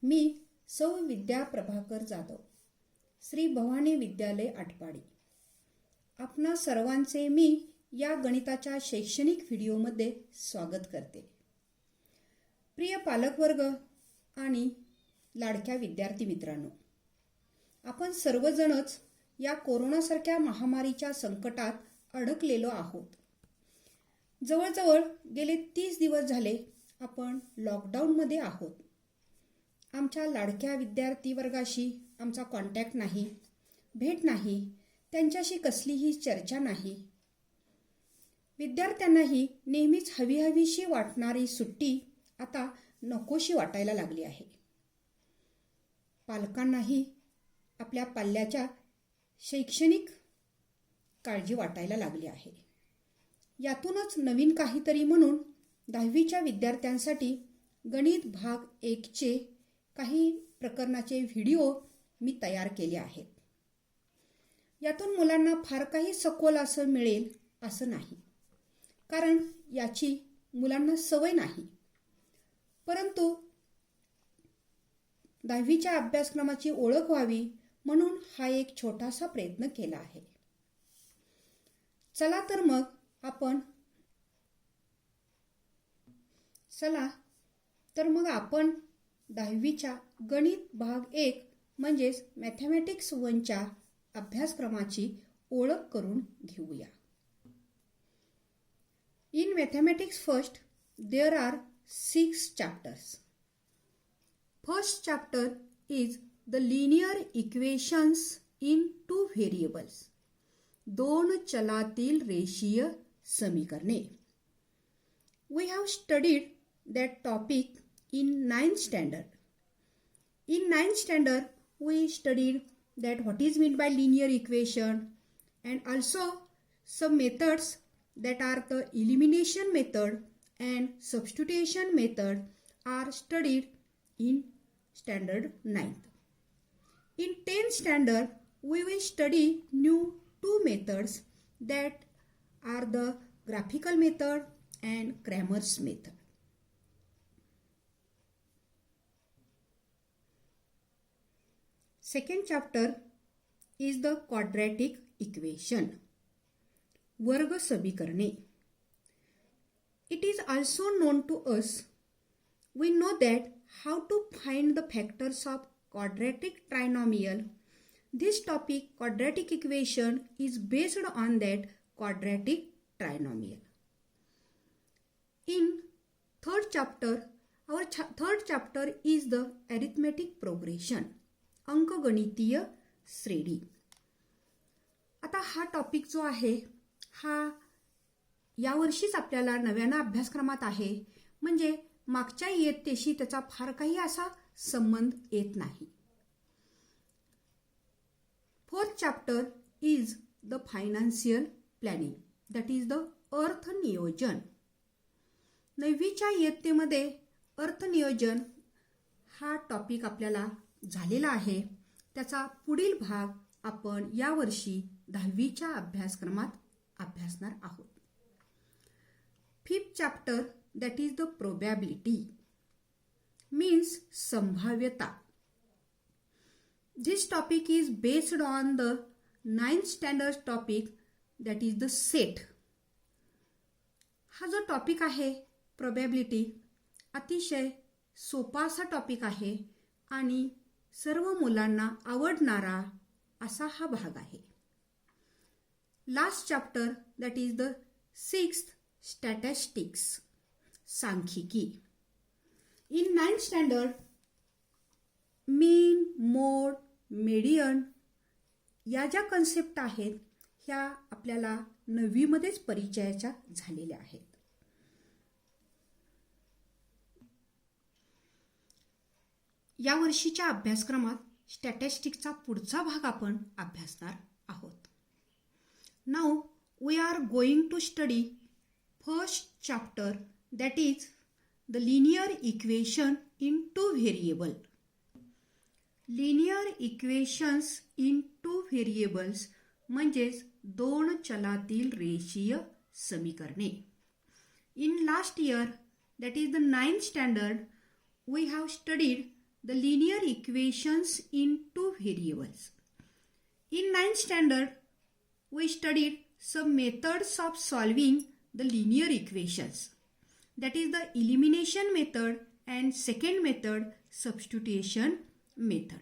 मी सौ विद्या प्रभाकर जाधव, श्री भवानी विद्यालय आटपाडी. आपणा सर्वांचे मी या गणिताच्या शैक्षणिक व्हिडिओमध्ये स्वागत करते. प्रिय पालकवर्ग आणि लाडक्या विद्यार्थी मित्रांनो, आपण सर्वजणच या कोरोनासारख्या महामारीच्या संकटात अडकलेलो आहोत. जवळजवळ गेले 30 दिवस झाले आपण लॉकडाऊनमध्ये आहोत. आमच्या लाडक्या विद्यार्थी वर्गाशी आमचा कॉन्टॅक्ट नाही, भेट नाही, त्यांच्याशी कसलीही चर्चा नाही. विद्यार्थ्यांनाही नेहमीच हवीहवीशी वाटणारी सुट्टी आता नकोशी वाटायला लागली आहे. पालकांनाही आपल्या पाल्याच्या शैक्षणिक काळजी वाटायला लागली आहे. यातूनच नवीन काहीतरी म्हणून 10वीच्या विद्यार्थ्यांसाठी गणित भाग 1चे काही प्रकरणाचे व्हिडिओ मी तयार केले आहेत. यातून मुलांना फार काही सखोल असं मिळेल असं नाही, कारण याची मुलांना सवय नाही. परंतु 10वीच्या अभ्यासक्रमाची ओळख व्हावी म्हणून हा एक छोटासा प्रयत्न केला आहे. चला तर मग आपण 10वीच्या गणित भाग 1 म्हणजेच मॅथमॅटिक्स 1च्या अभ्यासक्रमाची ओळख करून घेऊया. In mathematics first, there are 6 chapters. First chapter is the linear equations in two variables. दोन चलातील रेषीय समीकरणे. We have studied that topic in 9th standard. In 9th standard, we studied that what is meant by linear equation and also some methods that are the elimination method and substitution method are studied in standard 9th. In 10th standard, we will study new two methods that are the graphical method and Cramer's method. Second chapter is the quadratic equation. वर्ग समीकरणे. It is also known to us. We know that how to find the factors of quadratic trinomial. This topic, quadratic equation, is based on that quadratic trinomial. In third chapter, our third chapter is the arithmetic progression. अंकगणितीय श्रेणी. आता हा topic जो आहे हा यावर्षीच आपल्याला नव्यानं अभ्यासक्रमात आहे, म्हणजे मागच्या इयत्तेशी त्याचा फार काही असा संबंध येत नाही. Fourth chapter is the financial planning, that is the अर्थनियोजन. 9वीच्या इयत्तेमध्ये अर्थनियोजन हा टॉपिक आपल्याला झालेला आहे. त्याचा पुढील भाग आपण यावर्षी 10वीच्या अभ्यासक्रमात अभ्यासणार आहोत. Fifth chapter that is the probability means संभाव्यता. This topic is based on the 9th standard topic that is the set. हा जो टॉपिक आहे प्रोबॅबिलिटी अतिशय सोपा असा टॉपिक आहे आणि सर्व मुलांना आवडणारा असा हा भाग आहे. Last chapter that is the 6th statistics, सांख्यिकी. In 9th standard mean, mode, median या ज्या कन्सेप्ट आहेत ह्या आपल्याला 9वीमध्येच परिचयाच्या झालेल्या आहेत. या वर्षीच्या अभ्यासक्रमात स्टॅटिस्टिक्सचा पुढचा भाग आपण अभ्यासणार आहोत. Now we are going to study first chapter that is the linear equation in two variable. Linear equations in two variables म्हणजेच दोन चलातील रेषीय समीकरणे. In last year, that is the 9th standard, we have studied the linear equations in two variables. In 9th standard, we studied some methods of solving the linear equations. That is the elimination method and second method, substitution method.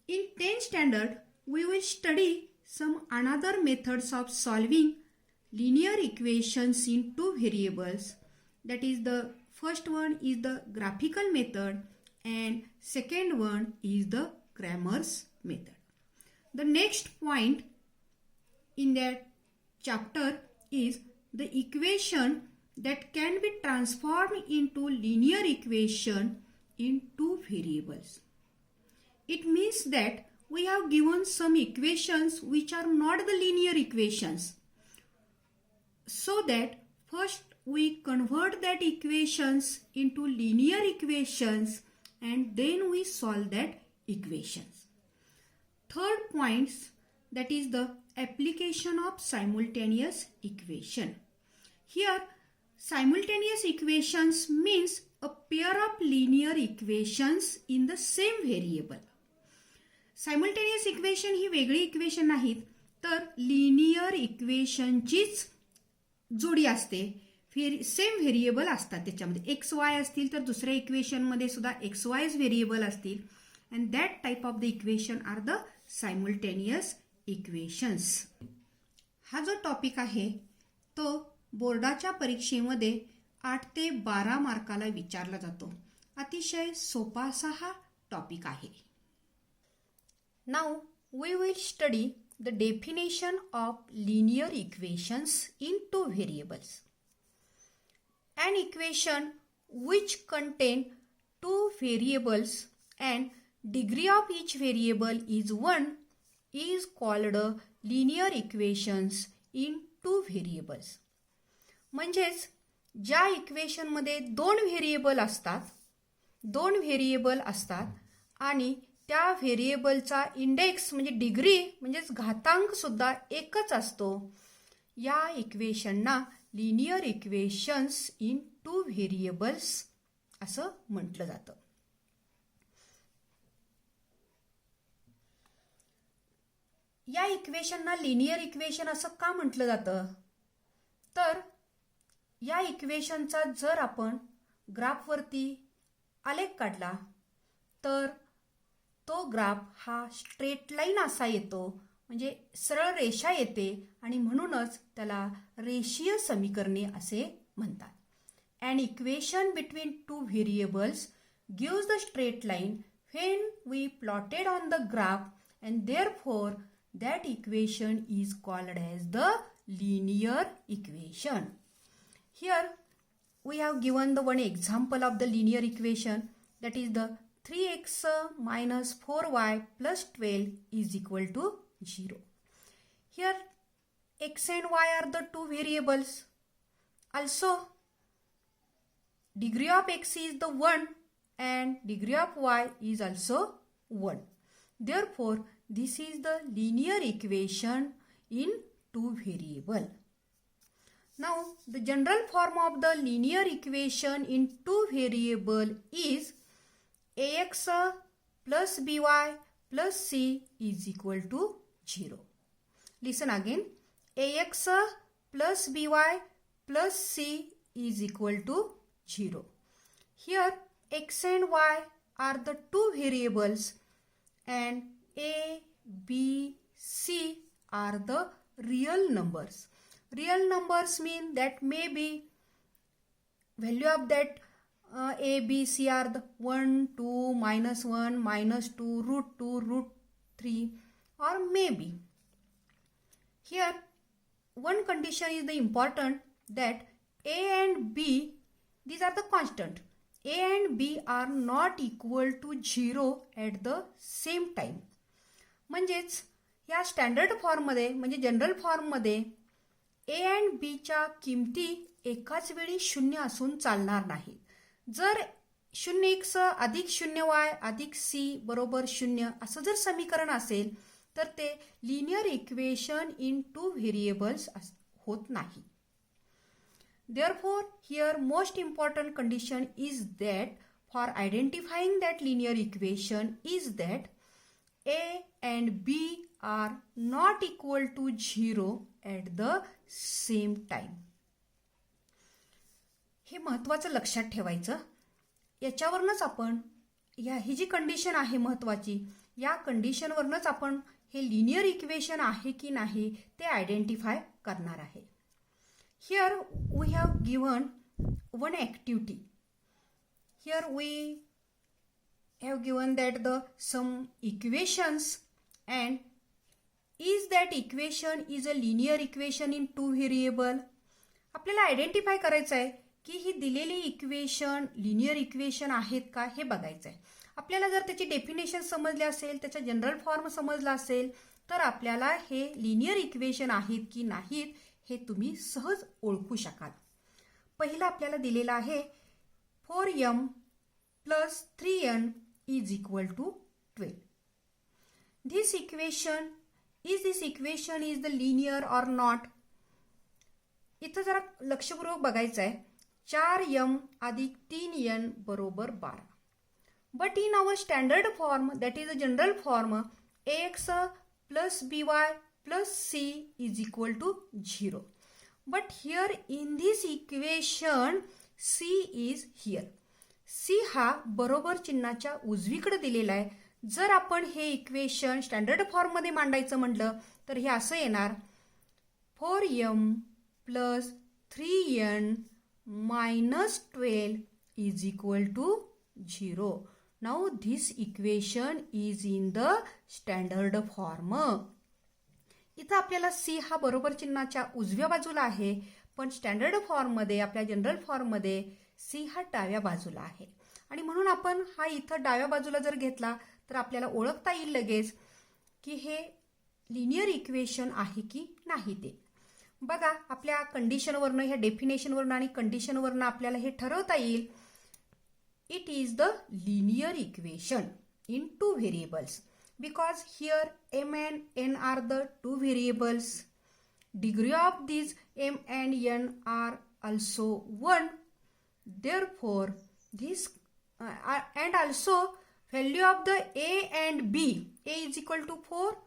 In 10th standard, we will study some another methods of solving linear equations in two variables. That is the first one is the graphical method and second one is the Cramer's method. The next point in that chapter is the equation that can be transformed into linear equation in two variables. It means that we have given some equations which are not the linear equations. So that first we convert that equations into linear equations and then we solve that equations. Third point, that is the application of simultaneous equation. Here simultaneous equations means a pair of linear equations in the same variable. Simultaneous equation ही वेगळी equation नाहीत, तर linear इक्वेशनचीच जोडी असते. Same variable असतात त्याच्यामध्ये. X Y असतील तर दुसऱ्या इक्वेशनमध्ये सुद्धा एक्स वायज व्हेरिएबल असतील. And that type of the equation are the simultaneous equations. हा जो टॉपिक आहे तो बोर्डाच्या परीक्षेमध्ये 8 ते 12 मार्काला विचारला जातो. अतिशय सोपा असा हा टॉपिक आहे. Now we will study the definition of linear equations in two variables. An equation which contain two variables and degree of each variable is 1 is called a linear equations in two variables. म्हणजेच ज्या इक्वेशनमध्ये दोन variable असतात आणि त्या व्हेरिएबलचा index म्हणजे degree म्हणजेच घातांक सुद्धा एकच असतो, या इक्वेशनना linear equations in two variables असं म्हटलं जातं. या इक्वेशनना लिनियर इक्वेशन असं का म्हटलं जातं, तर या इक्वेशनचा जर आपण ग्राफवरती आलेख काढला तर तो ग्राफ हा स्ट्रेट लाईन असा येतो, म्हणजे सरळ रेषा येते आणि म्हणूनच त्याला रेषीय समीकरणे असे म्हणतात. An equation between two variables gives the straight line when we plotted on the graph and therefore that equation is called as the linear equation. Here we have given the one example of the linear equation, that is the 3x minus 4y plus 12 is equal to 0. Here x and y are the two variables. Also degree of x is the 1 and degree of y is also 1. Therefore this is the linear equation in two variable. Now the general form of the linear equation in two variable is ax plus by plus c is equal to 0. Listen again. Ax plus by plus c is equal to 0. Here x and y are the two variables and a, b, c are the real numbers. Real numbers mean that maybe value of that a, b, c are the 1, 2, -1, -2, √2, √3 or maybe. Here one condition is the important, that a and b, these are the constant. A and b are not equal to 0 at the same time. म्हणजेच या standard फॉर्ममध्ये म्हणजे general फॉर्ममध्ये a and b च्या किमती एकाच वेळी 0 असून चालणार नाही. जर 0x अधिक 0y अधिक c बरोबर 0 असं जर समीकरण असेल तर ते linear equation in two variables होत नाही. Therefore here most important condition is that for identifying that linear equation is that A and B are not equal to 0 at the same time. हे महत्त्वाचं लक्षात ठेवायचं. याच्यावरनच आपण ही जी कंडिशन आहे महत्त्वाची, या कंडिशनवरनच आपण हे लिनियर इक्वेशन आहे की नाही ते आयडेंटिफाय करणार आहे. Here we have given one activity. Here we have given that the some equations and is that equation is a linear equation in two variable. आपल्याला आयडेंटिफाय करायचं आहे की ही दिलेली इक्वेशन लिनियर इक्वेशन आहेत का हे बघायचं आहे. आपल्याला जर त्याची डेफिनेशन समजली असेल, त्याचा जनरल फॉर्म समजला असेल तर आपल्याला हे लिनियर इक्वेशन आहेत की नाहीत हे तुम्ही सहज ओळखू शकाल. पहिला आपल्याला दिलेला आहे 4m plus 3n is equal to 12. This equation is the linear or not? इथं जरा लक्षपूर्वक बघायचं आहे. 4m अधिक 3n बरोबर 12. But in our standard form, that is the general form, ax plus by plus c is equal to 0. But here in this equation, c is here. C हा बरोबर चिन्हाच्या उजवीकडे दिलेला आहे. जर आपण हे इक्वेशन स्टँडर्ड फॉर्ममध्ये मांडायचं म्हटलं तर हे असं येणार 4m plus 3n minus 12 is equal to 0. Now this equation is in the standard form. इथं आपल्याला C हा बरोबर चिन्हाच्या उजव्या बाजूला आहे, पण स्टँडर्ड फॉर्ममध्ये आपल्या जनरल फॉर्ममध्ये C हा डाव्या बाजूला आहे. आणि म्हणून आपण हा इथं डाव्या बाजूला जर घेतला तर आपल्याला ओळखता येईल लगेच की हे लिनियर इक्वेशन आहे की नाही ते. बघा आपल्या कंडिशनवरनं, ह्या डेफिनेशनवरनं आणि कंडिशनवरनं आपल्याला हे ठरवता येईल. It is the linear equation in two variables because here m and n are the two variables. Degree of these m and n are also 1. Therefore this and also value of the a and b, a is equal to 4,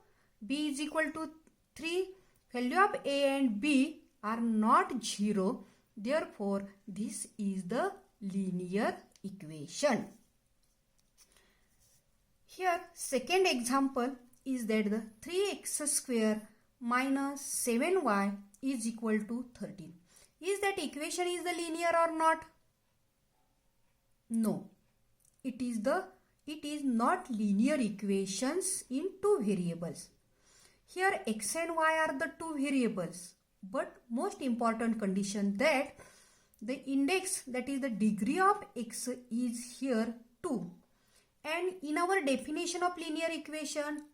b is equal to 3. Value of a and b are not 0. Therefore this is the linear equation. Here second example is that the 3x square minus 7y is equal to 13. Is that equation is the linear or not? No. It is not linear equations in two variables. Here x and y are the two variables, but most important condition that the index, that is the degree of x, is here 2. And in our definition of linear equation,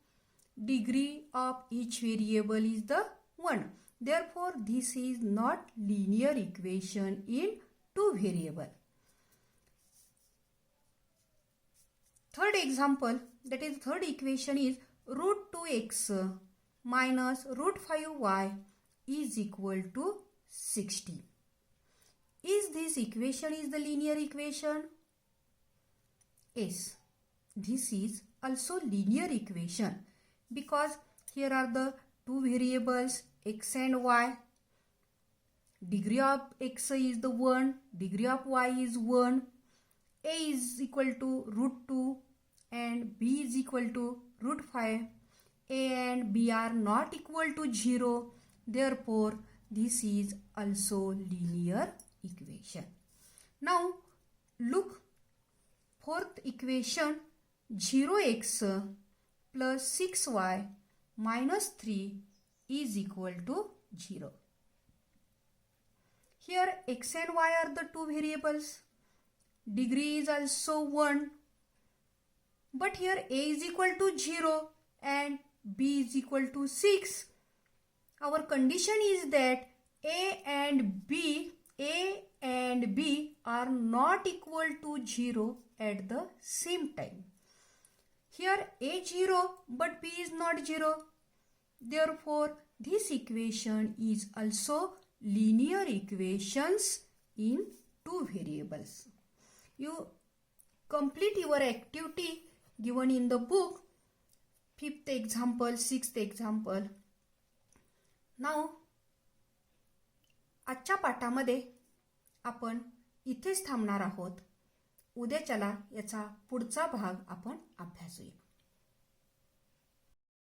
degree of each variable is the 1. Therefore, this is not linear equation in two variable. Third example, that is third equation is root 2x minus root 5y is equal to 60. Is this equation is the linear equation? Yes. This is also linear equation because here are the two variables x and y. Degree of x is the 1, degree of y is 1. A is equal to root 2 and b is equal to root 5. A and b are not equal to 0. Therefore, this is also linear equation. Now, look fourth equation. 0x plus 6y minus 3 is equal to 0. Here x and y are the two variables. Degree is also 1. But here a is equal to 0 and b is equal to 6. Our condition is that a and b are not equal to 0 at the same time. Here a 0 but b is not 0. Therefore, this equation is also linear equations in two variables. complete your activity given in the book. 5th example, 6th example. Now आजच्या पाठामध्ये आपण इथेच थांबणार आहोत. उद्याच्याला याचा पुढचा भाग आपण अभ्यासूया.